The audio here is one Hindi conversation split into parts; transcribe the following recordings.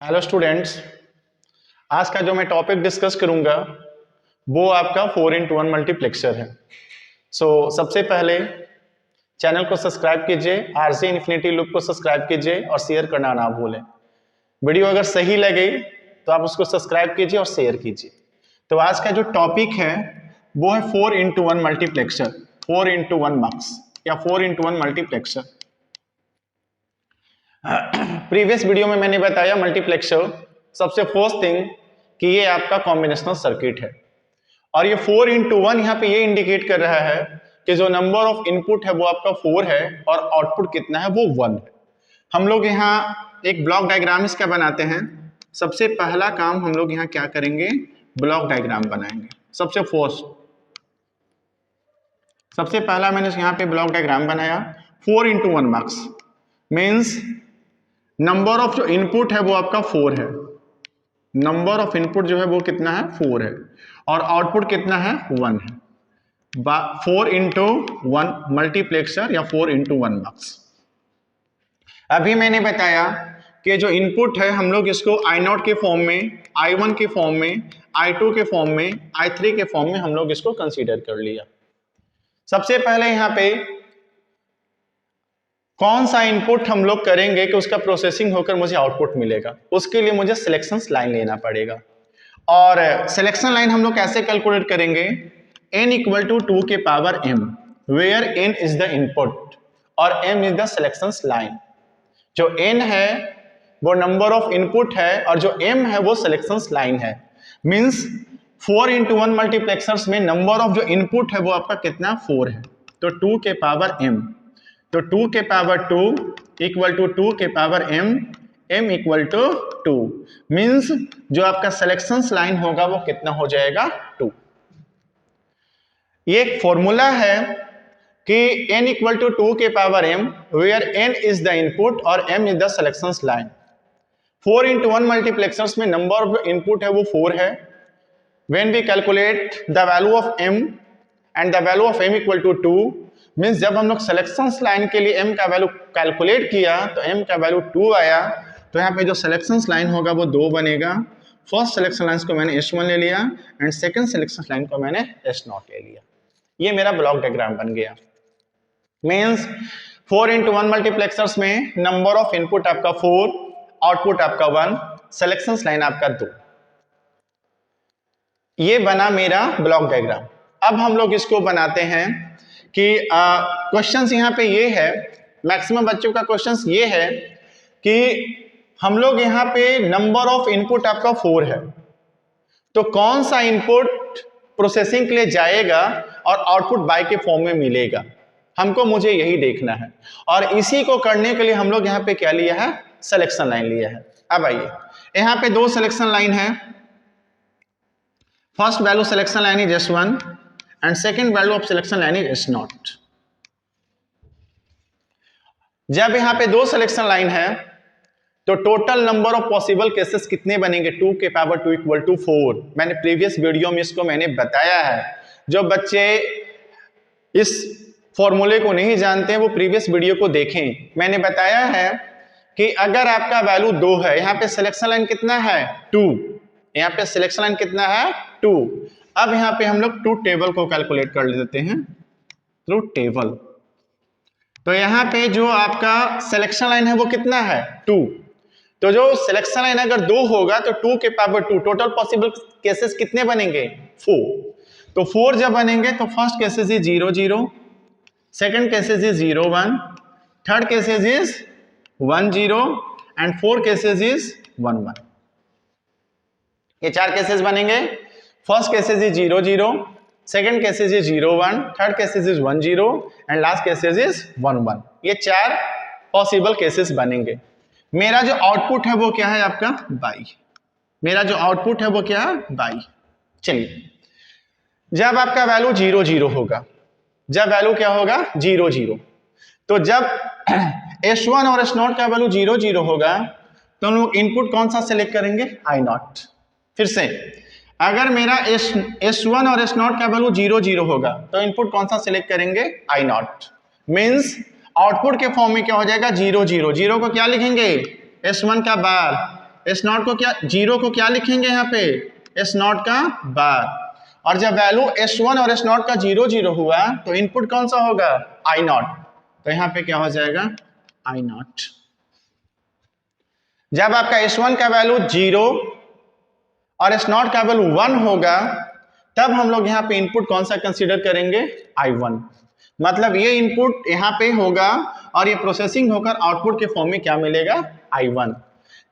हेलो स्टूडेंट्स, आज का जो मैं टॉपिक डिस्कस करूंगा वो आपका 4x1 मल्टीप्लेक्सर है। सबसे पहले चैनल को सब्सक्राइब कीजिए, आरजे इन्फिनिटी लूप को सब्सक्राइब कीजिए और शेयर करना ना भूलें। वीडियो अगर सही लगे तो आप उसको सब्सक्राइब कीजिए और शेयर कीजिए। तो आज का जो टॉपिक है वो है 4x1 मल्टीप्लेक्सर, 4x1 मक्स या 4x1 मल्टीप्लेक्सर। प्रीवियस वीडियो में मैंने बताया मल्टीप्लेक्सर सबसे फर्स्ट थिंग कि ये आपका कॉम्बिनेशनल सर्किट है और ये 4x1 यहाँ पे ये इंडिकेट कर रहा है कि जो नंबर ऑफ इनपुट है वो आपका 4 है और आउटपुट कितना है वो 1 है। हम लोग यहाँ एक ब्लॉक डायग्राम इसका बनाते हैं। सबसे पहला काम हम लोग यहाँ क्या करेंगे, ब्लॉक डायग्राम बनाएंगे। सबसे पहला मैंने यहाँ पे ब्लॉक डायग्राम बनाया। 4x1 मक्स मीन्स नंबर ऑफ जो इनपुट है वो आपका 4 है। नंबर ऑफ इनपुट जो है वो कितना है, 4 है और आउटपुट कितना है, 1 है। 4x1 मल्टीप्लेक्सर या 4x1 मक्स। अभी मैंने बताया कि जो इनपुट है हम लोग इसको I0 के फॉर्म में, I1 के फॉर्म में, I2 के फॉर्म में, I3 के फॉर्म में हम लोग इसको कंसीडर कर लिया। सबसे पहले यहाँ पे कौन सा इनपुट हम लोग करेंगे कि उसका प्रोसेसिंग होकर मुझे आउटपुट मिलेगा, उसके लिए मुझे सिलेक्शन लाइन लेना पड़ेगा। और सिलेक्शन लाइन हम लोग कैसे कैलकुलेट करेंगे, n इक्वल टू 2 के power m, where n is the input और m is the selection line. जो n है वो नंबर ऑफ इनपुट है और जो m है वो सिलेक्शन लाइन है। मींस 4x1 मल्टीप्लेक्सर्स में नंबर ऑफ जो इनपुट है वो आपका कितना, 4 है। तो 2 के पावर m, तो 2 के पावर 2 इक्वल टू 2 के power m, m equal to 2 means जो आपका सिलेक्शन लाइन होगा वो कितना हो जाएगा, 2। ये एक फॉर्मूला है कि n इक्वल टू 2 के power m, where n is the input और m is the selection line. 4x1 multiplexers में नंबर ऑफ इनपुट है वो 4 है। When we calculate the value of m and the value of m equal to 2 means जब हम लोग सिलेक्शन लाइन के लिए m का वैल्यू कैलकुलेट किया तो m का वैल्यू 2 आया। तो यहाँ पे जो सिलेक्शन लाइन होगा वो 2 बनेगा। फर्स्ट सिलेक्शन लाइन को मैंने S1 ले लिया एंड सेकंड सिलेक्शन लाइन को मैंने S0 ले लिया। ये मेरा ब्लॉक डायग्राम बन गया। मीन्स 4x1 मल्टीप्लेक्सर्स में नंबर ऑफ इनपुट आपका 4, आउटपुट आपका 1, सिलेक्शन लाइन आपका 2। ये बना मेरा ब्लॉक डायग्राम। अब हम लोग इसको बनाते हैं कि क्वेश्चंस यहाँ पे ये है, मैक्सिमम बच्चों का क्वेश्चंस ये है कि हम लोग यहाँ पे नंबर ऑफ इनपुट आपका 4 है, तो कौन सा इनपुट प्रोसेसिंग के लिए जाएगा और आउटपुट बाय के फॉर्म में मिलेगा, मुझे यही देखना है। और इसी को करने के लिए हम लोग यहाँ पे क्या लिया है, सिलेक्शन लाइन लिया है। अब आइए, यहाँ पे 2 सिलेक्शन लाइन है। First value selection line is S1 and second value of selection line is S0। जब यहां पे 2 सिलेक्शन लाइन है तो total number of possible cases कितने बनेंगे, 2 के पावर 2 इक्वल टू 4। मैंने प्रीवियस वीडियो में इसको मैंने बताया है। जो बच्चे इस फॉर्मूले को नहीं जानते हैं वो प्रीवियस वीडियो को देखें। मैंने बताया है कि अगर आपका वैल्यू 2 है, यहाँ पे सिलेक्शन लाइन कितना है, 2, यहाँ पे सिलेक्शन लाइन कितना है, 2। अब यहाँ पे हम लोग ट्रूथ टेबल को कैलकुलेट कर लेते हैं, ट्रूथ टेबल। तो यहाँ पे जो आपका सिलेक्शन लाइन है वो कितना है, 2। तो जो सिलेक्शन लाइन अगर 2 होगा तो 2 के पावर 2, टोटल पॉसिबल केसेस कितने बनेंगे, 4। तो 4 जब बनेंगे तो first cases is 0 0, second cases is 0 1, third cases is 1 0 and fourth cases is 1 1। ये 4 केसेस बनेंगे। First cases is 0 0, second cases is 0 1, third cases is 1 0 and last cases is 1 1। ये 4 पॉसिबल केसेस बनेंगे। मेरा जो आउटपुट है वो क्या है आपका, बाई। मेरा जो आउटपुट है वो क्या है, बाई। चलिए, जब आपका वैल्यू 0 0 होगा, जब वैल्यू क्या होगा, 0 0, तो जब S1 और S0 का वैल्यू 0 0 होगा तो हम लोग इनपुट कौन सा सिलेक्ट करेंगे, I0। फिर से अगर मेरा S1 और S0 का वैल्यू 0 0 होगा तो इनपुट कौन सा सिलेक्ट करेंगे, I0। मींस आउटपुट के फॉर्म में क्या हो जाएगा, 0 0। 0 को क्या लिखेंगे, S1 का बार, एस नॉट को क्या, जीरो को क्या लिखेंगे यहाँ पे, एस नॉट का बार। और जब वैल्यू S1 और S नॉट का 0 0 हुआ तो इनपुट कौन सा होगा, I नॉट। तो यहाँ पे क्या हो जाएगा, I नॉट। जब आपका S1 का वैल्यू 0 और S नॉट का वैल्यू 1 होगा तब हम लोग यहाँ पे इनपुट कौन सा कंसीडर करेंगे, I1। मतलब ये इनपुट यहाँ पे होगा और ये प्रोसेसिंग होकर आउटपुट के फॉर्म में क्या मिलेगा, I1।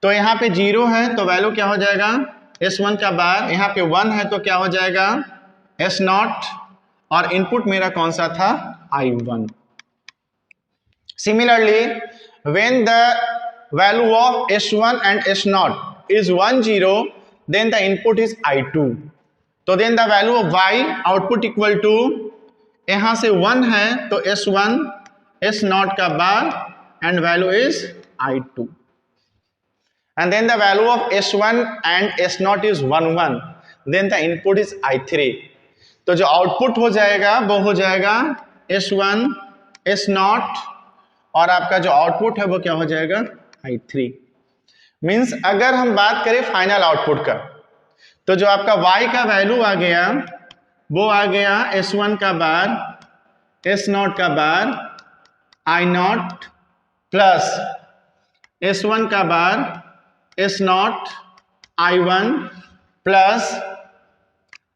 तो यहाँ पे 0 है तो वैल्यू क्या हो जाएगा, S1 का बार, यहाँ पे 1 है तो क्या हो जाएगा, S नॉट, और इनपुट मेरा कौन सा था, I1। Similarly, when the value of S1 and S naught is 1 0, then the input is I2। तो then the value of Y output equal to, यहाँ से 1 है तो S1 S naught का बार and value is I2। And then the value of S1 and S naught is 1 1, then the input is I3। तो जो आउटपुट हो जाएगा वो हो जाएगा S1 S naught और आपका जो आउटपुट है वो क्या हो जाएगा, I3। मींस अगर हम बात करें फाइनल आउटपुट का तो जो आपका Y का वैल्यू आ गया वो आ गया S1 का बार, S नॉट का बार, I नॉट प्लस S1 का बार, S not, I1 plus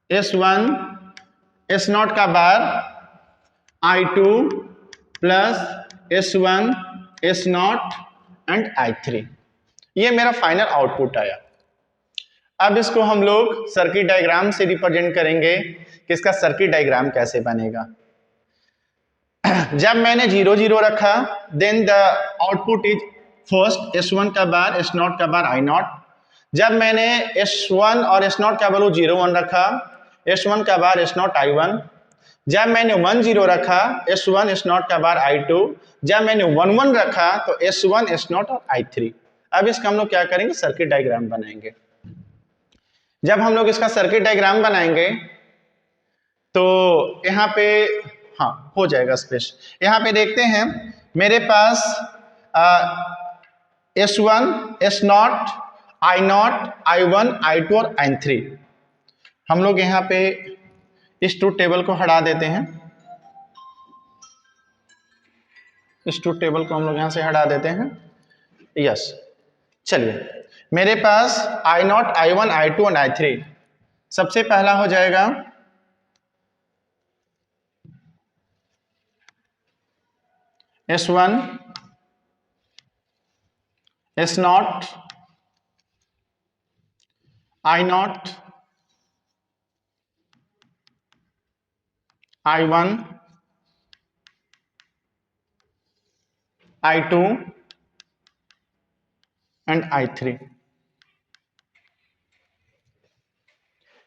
S1 S not का बार, I2 plus S1 S not and I3। ये मेरा फाइनल आउटपुट आया। अब इसको हम लोग सर्किट डायग्राम से रिप्रेजेंट करेंगे कि इसका सर्किट डायग्राम कैसे बनेगा। जब मैंने 0 0 रखा then the output is first S1 का बार, S नॉट का बार, I नॉट। जब मैंने S1 और S नॉट का वैल्यू 0 1 रखा, S1 का बार, S नॉट, I1। जब मैंने 1 0 रखा, S1 S नॉट का बार, I2। जब मैंने 1 1 रखा तो S1 S नॉट और I3। अब इसका हम लोग क्या करेंगे, सर्किट डायग्राम बनाएंगे। जब हम लोग इसका सर्किट डायग्राम बनाएंगे तो यहाँ पे हाँ हो जाएगा स्पेस। यहाँ पे देखते हैं मेरे पास S1 S not, I not, I1, I2 और I3। हम लोग यहाँ पे इस ट्रूथ टेबल को हटा देते हैं, इस ट्रूथ टेबल को हम लोग यहाँ से हटा देते हैं। यस, चलिए मेरे पास I नॉट, I1, I2 और I3। सबसे पहला हो जाएगा S1 S not, I not, I1, I2 and I3।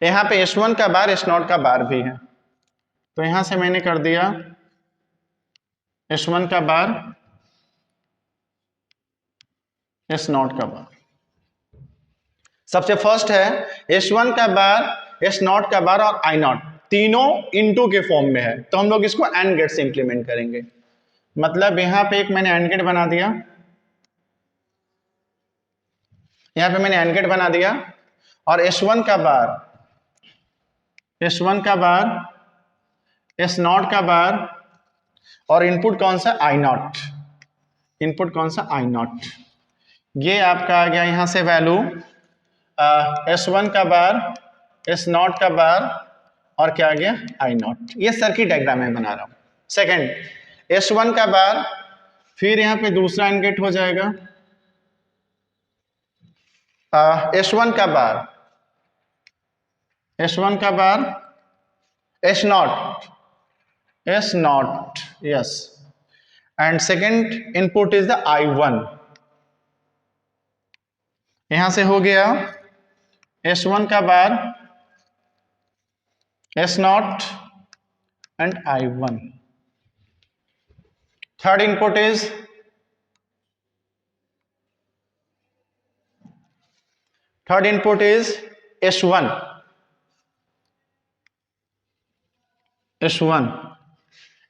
यहां पे S1 का बार, S नॉट का बार भी है तो यहां से मैंने कर दिया S1 का बार, S नॉट का बार। सबसे फर्स्ट है S1 का बार, S नॉट का बार और I नॉट, तीनों इनटू के फॉर्म में है तो हम लोग इसको एंड गेट से इंप्लीमेंट करेंगे। मतलब यहां पे एक मैंने एंड गेट बना दिया, यहां पे मैंने एंड गेट बना दिया और S1 का बार, S1 का बार, S नॉट का बार और इनपुट कौन सा, I नॉट। इनपुट कौन सा, I नॉट। ये आपका आ गया यहां से वैल्यू S1 का बार, S नॉट का बार और क्या आ गया, I नॉट। ये सर्किट डायग्राम में बना रहा हूं। सेकंड S1 का बार, फिर यहां पे दूसरा एंड गेट हो जाएगा S1 का बार, S1 का बार, S not, S not, yes, and second input is the I1। यहां से हो गया S1 का बार, S not and I1। Third input is S1, S1,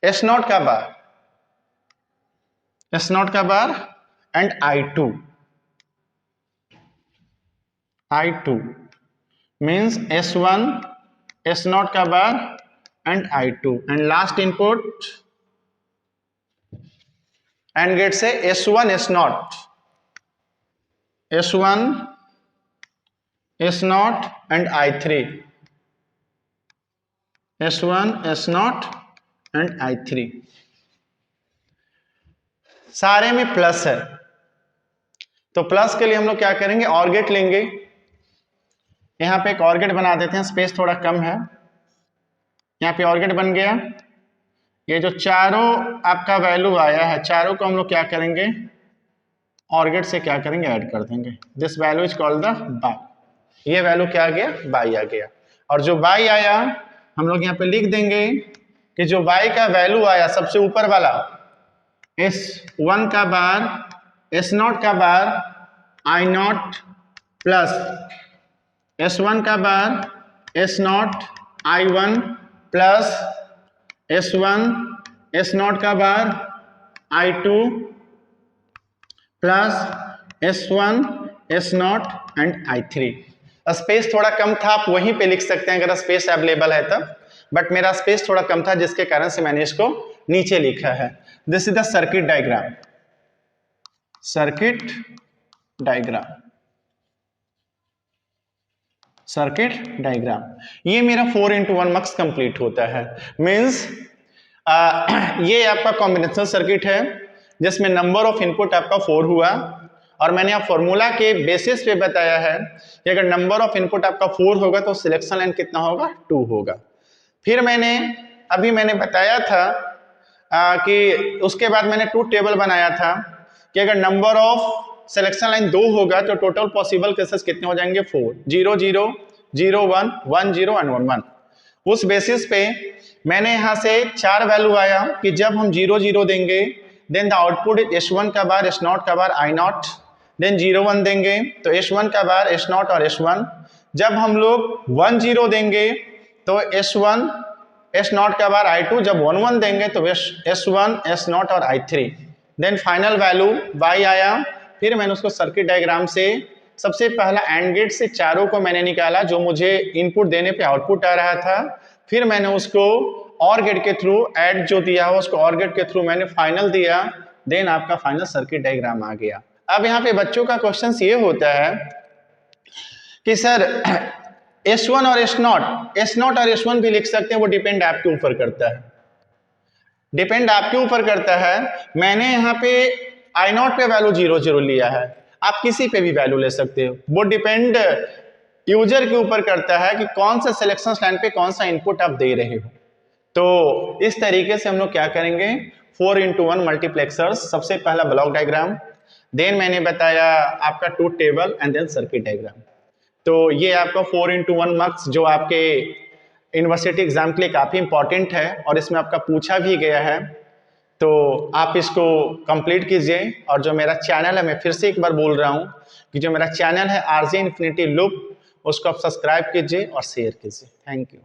S not का बार, S नॉट का bar and I2। I2 means S1 S0 का bar and I2 and last input and gate से S1 S0 and I3 S1 S0 and I3 सारे में प्लस है, तो प्लस के लिए हम लोग क्या करेंगे, और गेट लेंगे। यहां पे एक और गेट बना देते हैं, स्पेस थोड़ा कम है, यहाँ पे और गेट बन गया। ये जो चारों आपका वैल्यू आया है, चारों को हम लोग क्या करेंगे, और गेट से क्या करेंगे, ऐड कर देंगे। This value is called the by. ये वैल्यू क्या आ गया, बाई आ गया। और जो बाई आया हम लोग यहाँ पे लिख देंगे कि जो बाई का वैल्यू आया सबसे ऊपर वाला S1 का बार S0 का बार I0 प्लस S1 का बार S0 I1 plus S1 S0 का बार I2 plus S1 S0 and I3। Space थोड़ा कम था, आप वहीं पे लिख सकते हैं अगर स्पेस अवेलेबल है तब, बट मेरा स्पेस थोड़ा कम था जिसके कारण से मैंने इसको नीचे लिखा है। This is the circuit diagram. Circuit diagram ये मेरा 4x1 मक्स कंप्लीट होता है। मींस ये आपका कॉम्बिनेशनल सर्किट है जिसमें नंबर ऑफ इनपुट आपका 4 हुआ, और मैंने आप फॉर्मूला के बेसिस पे बताया है कि अगर नंबर ऑफ इनपुट आपका 4 होगा तो सिलेक्शन लाइन कितना होगा, 2 होगा। फिर मैंने बताया था कि उसके बाद मैंने ट्रूथ टेबल बनाया था कि अगर नंबर ऑफ सिलेक्शन लाइन 2 होगा तो टोटल पॉसिबल केसेस कितने हो जाएंगे, 4, 0 0 0 1 1 0 एंड 1 1। उस बेसिस पे मैंने यहाँ से 4 वैल्यू आया कि जब हम 0 0 देंगे देन द आउटपुट S1 का बार S0 का बार I0, देन 0 1 देंगे तो S1 का बार S0 और S1। जब हम लोग 1 0 देंगे तो S1 S0 का बार I2, जब 1 1 देंगे तो S1 S0 और I3। Then final value Y आया। फिर मैंने उसको सर्किट डायग्राम से सबसे पहला एंड गेट से चारों को मैंने निकाला जो मुझे इनपुट देने पे आउटपुट आ रहा था। फिर मैंने उसको और गेट के थ्रू ऐड जो दिया हो उसको और गेट के थ्रू मैंने फाइनल दिया, देन आपका फाइनल सर्किट डायग्राम आ गया। अब यहाँ पे बच्चों का क्वेश्चन ये होता है कि सर S1 और S0 और S1 भी लिख सकते हैं, वो डिपेंड आपके ऊपर करता है। मैंने यहाँ पे I0 पे वैल्यू 0 0 लिया है, आप किसी पे भी वैल्यू ले सकते हो, वो डिपेंड यूजर के ऊपर करता है कि कौन सा सिलेक्शन लाइन पे कौन सा इनपुट आप दे रहे हो। तो इस तरीके से हम लोग क्या करेंगे, 4x1 मल्टीप्लेक्सर्स, सबसे पहला ब्लॉक डायग्राम, देन मैंने बताया आपका truth table and then circuit diagram. तो ये आपका 4x1 मक्स जो आपके यूनिवर्सिटी एग्जाम के लिए काफ़ी इंपॉर्टेंट है और इसमें आपका पूछा भी गया है, तो आप इसको कंप्लीट कीजिए। और जो मेरा चैनल है, मैं फिर से एक बार बोल रहा हूँ कि जो मेरा चैनल है RJ Infinity Loop, उसको आप सब्सक्राइब कीजिए और शेयर कीजिए। Thank you.